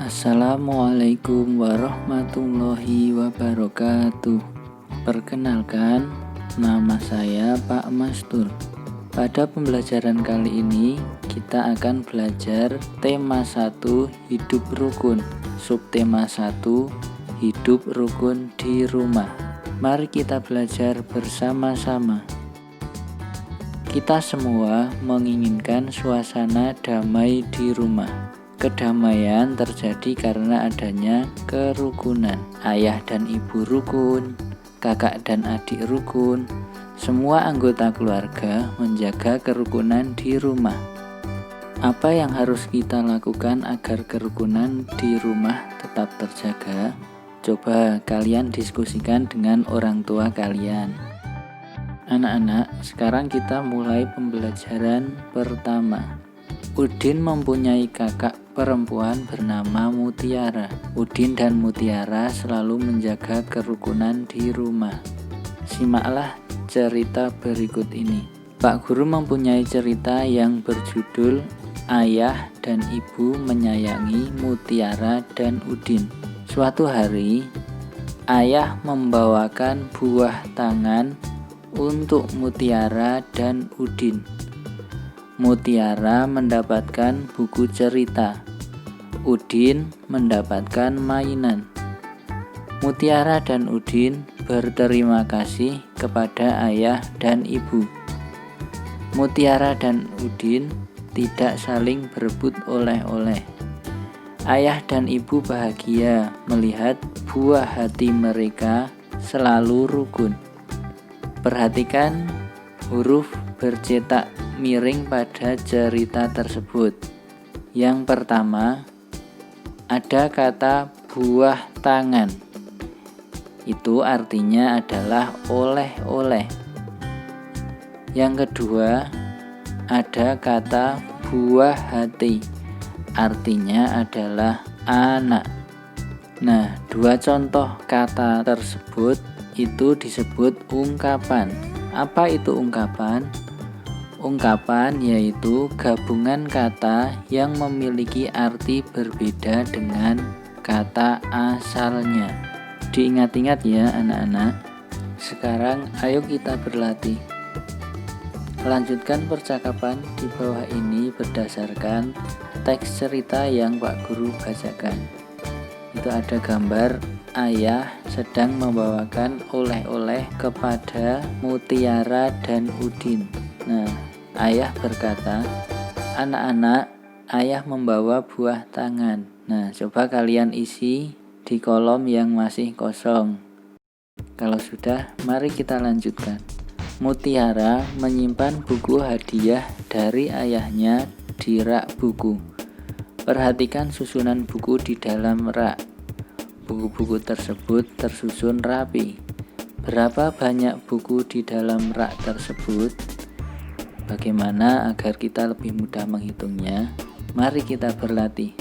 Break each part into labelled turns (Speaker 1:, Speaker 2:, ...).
Speaker 1: Assalamualaikum warahmatullahi wabarakatuh. Perkenalkan, nama saya Pak Mastur. Pada pembelajaran kali ini kita akan belajar tema 1 hidup rukun, subtema 1 hidup rukun di rumah. Mari kita belajar bersama-sama. Kita semua menginginkan suasana damai di rumah. Kedamaian terjadi karena adanya kerukunan. Ayah dan ibu rukun, kakak dan adik rukun. Semua anggota keluarga menjaga kerukunan di rumah. Apa yang harus kita lakukan agar kerukunan di rumah tetap terjaga? Coba kalian diskusikan dengan orang tua kalian. Anak-anak, sekarang kita mulai pembelajaran pertama. Udin mempunyai kakak perempuan bernama Mutiara. Udin dan Mutiara selalu menjaga kerukunan di rumah. Simaklah cerita berikut ini. Pak Guru mempunyai cerita yang berjudul Ayah dan Ibu Menyayangi Mutiara dan Udin. Suatu hari, ayah membawakan buah tangan untuk Mutiara dan Udin. Mutiara mendapatkan buku cerita, Udin mendapatkan mainan. Mutiara dan Udin berterima kasih kepada ayah dan ibu. Mutiara dan Udin tidak saling berebut oleh-oleh. Ayah dan ibu bahagia melihat buah hati mereka selalu rukun. Perhatikan huruf bercetak miring pada cerita tersebut. Yang pertama, ada kata buah tangan. Itu artinya adalah oleh-oleh. Yang kedua, ada kata buah hati. Artinya adalah anak. Nah, dua contoh kata tersebut itu disebut ungkapan. Apa itu ungkapan? Ungkapan yaitu gabungan kata yang memiliki arti berbeda dengan kata asalnya. Diingat-ingat ya anak-anak. Sekarang ayo kita berlatih. Lanjutkan percakapan di bawah ini berdasarkan teks cerita yang Pak Guru bacakan. Itu ada gambar ayah sedang membawakan oleh-oleh kepada Mutiara dan Udin. Nah, ayah berkata, "Anak-anak, ayah membawa buah tangan." Nah, coba kalian isi di kolom yang masih kosong. Kalau sudah, mari kita lanjutkan. Mutiara menyimpan buku hadiah dari ayahnya di rak buku. Perhatikan susunan buku di dalam rak. Buku-buku tersebut tersusun rapi. Berapa banyak buku di dalam rak tersebut? Bagaimana agar kita lebih mudah menghitungnya? Mari kita berlatih.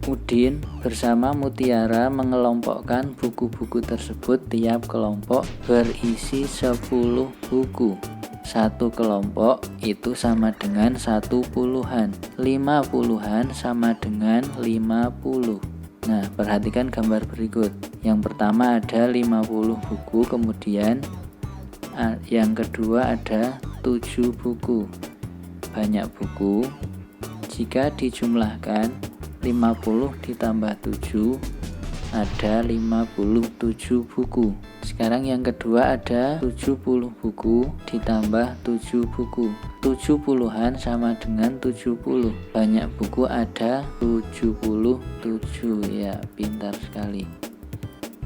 Speaker 1: Udin bersama Mutiara mengelompokkan buku-buku tersebut. Tiap kelompok berisi 10 buku. Satu kelompok itu sama dengan 1 puluhan. 5 puluhan sama dengan 50. Nah, perhatikan gambar berikut. Yang pertama ada 50 buku, kemudian yang kedua ada 7 buku. Banyak buku. Jika dijumlahkan 50 ditambah 7 ada 57 buku. Sekarang yang kedua ada 70 buku ditambah 7 buku. 7 puluhan sama dengan 70. Banyak buku ada 77. Ya, pintar sekali.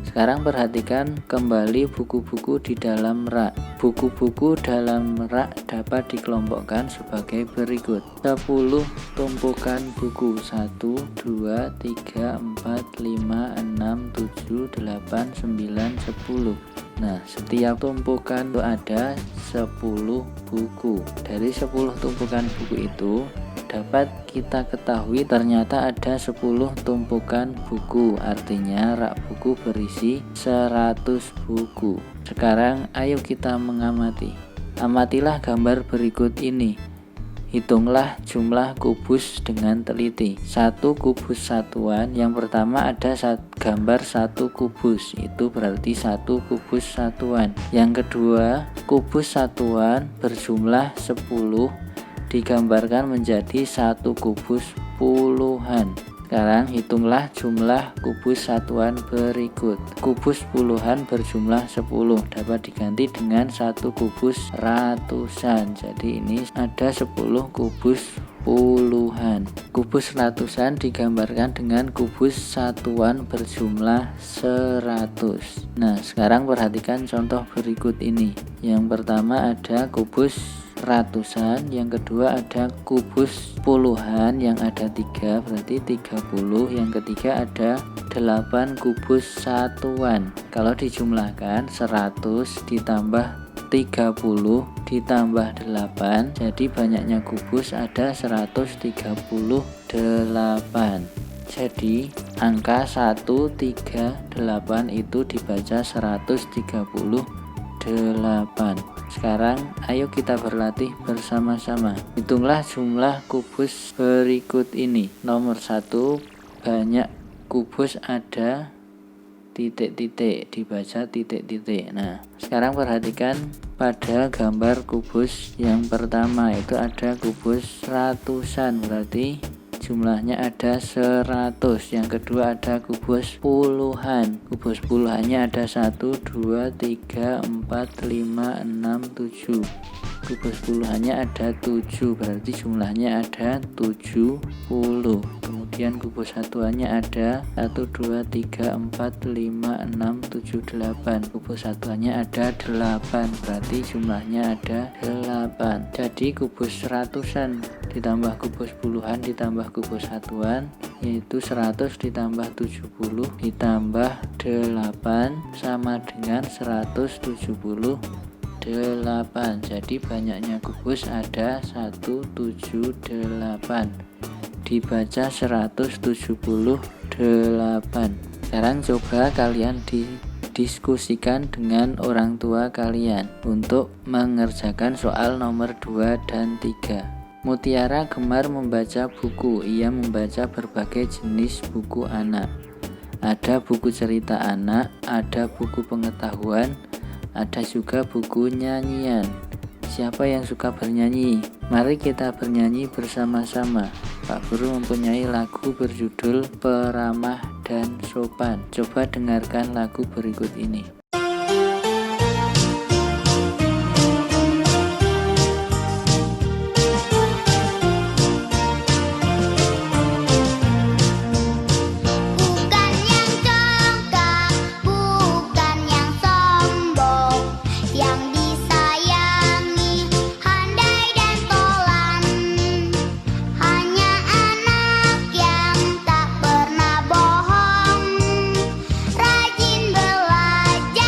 Speaker 1: Sekarang perhatikan kembali buku-buku di dalam rak. Buku-buku dalam rak dapat dikelompokkan sebagai berikut. 10 tumpukan buku. 1, 2, 3, 4, 5, 6, 7, 8, 9, 10. Nah, setiap tumpukan itu ada 10 buku. Dari 10 tumpukan buku itu dapat kita ketahui ternyata ada 10 tumpukan buku. Artinya rak buku berisi 100 buku. Sekarang ayo kita mengamati. Amatilah gambar berikut ini. Hitunglah jumlah kubus dengan teliti. Satu kubus satuan, yang pertama ada gambar satu kubus, itu berarti satu kubus satuan. Yang kedua, kubus satuan berjumlah 10 digambarkan menjadi satu kubus puluhan. Sekarang hitunglah jumlah kubus satuan berikut. Kubus puluhan berjumlah 10 dapat diganti dengan satu kubus ratusan. Jadi ini ada 10 kubus puluhan. Kubus ratusan digambarkan dengan kubus satuan berjumlah 100. Nah, sekarang perhatikan contoh berikut ini. Yang pertama ada kubus ratusan, yang kedua ada kubus puluhan yang ada 3 berarti 30, yang ketiga ada 8 kubus satuan. Kalau dijumlahkan 100 ditambah 30 ditambah 8, jadi banyaknya kubus ada 138. Jadi angka 138 itu dibaca 138. Sekarang ayo kita berlatih bersama-sama. Hitunglah jumlah kubus berikut ini. Nomor 1, banyak kubus ada titik-titik, dibaca titik-titik. Nah, sekarang perhatikan pada gambar kubus yang pertama, itu ada kubus ratusan, berarti jumlahnya ada 100. Yang kedua ada kubus puluhan. Kubus puluhannya ada 1, 2, 3, 4, 5, 6, 7. Kubus puluhannya ada 7, berarti jumlahnya ada 70. Kemudian kubus satuannya ada 1, 2, 3, 4, 5, 6, 7, 8. Kubus satuannya ada 8, berarti jumlahnya ada 8. Jadi kubus ratusan ditambah kubus puluhan ditambah kubus satuan, yaitu 100 ditambah 70 ditambah 8 sama dengan 178. Jadi banyaknya kubus ada 178, dibaca 178. Sekarang coba kalian diskusikan dengan orang tua kalian untuk mengerjakan soal nomor 2 dan 3. Mutiara gemar membaca buku. Ia membaca berbagai jenis buku anak. Ada buku cerita anak, ada buku pengetahuan, ada juga buku nyanyian. Siapa yang suka bernyanyi? Mari kita bernyanyi bersama-sama. Pak Guru mempunyai lagu berjudul Peramah dan Sopan. Coba dengarkan lagu berikut ini.
Speaker 2: Rajin belajar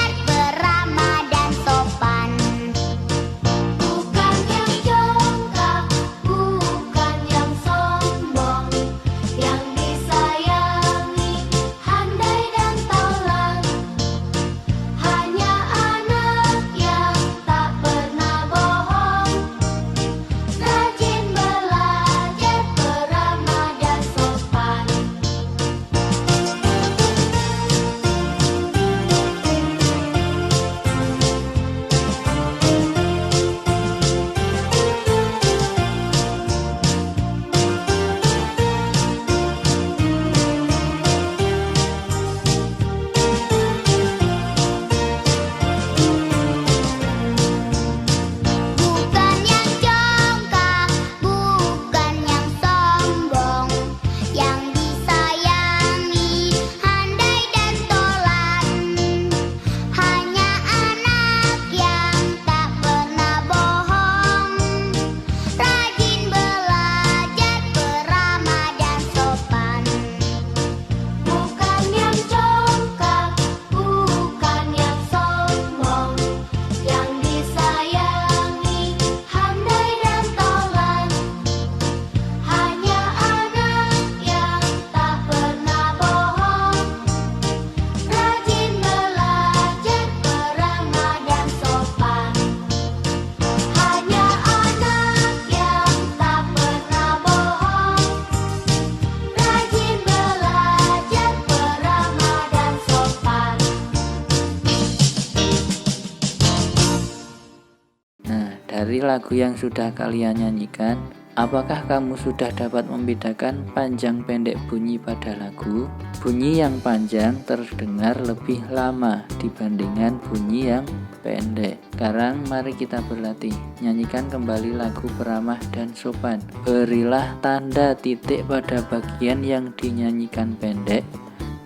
Speaker 1: Dari lagu yang sudah kalian nyanyikan, apakah kamu sudah dapat membedakan panjang pendek bunyi pada lagu? Bunyi yang panjang terdengar lebih lama dibandingkan bunyi yang pendek. Sekarang mari kita berlatih. Nyanyikan kembali lagu Peramah dan Sopan. Berilah tanda titik pada bagian yang dinyanyikan pendek.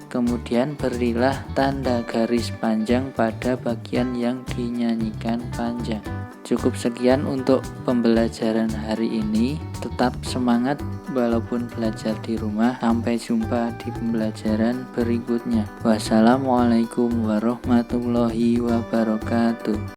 Speaker 1: Kemudian berilah tanda garis panjang pada bagian yang dinyanyikan panjang. Cukup sekian untuk pembelajaran hari ini. Tetap semangat walaupun belajar di rumah. Sampai jumpa di pembelajaran berikutnya. Wassalamualaikum warahmatullahi wabarakatuh.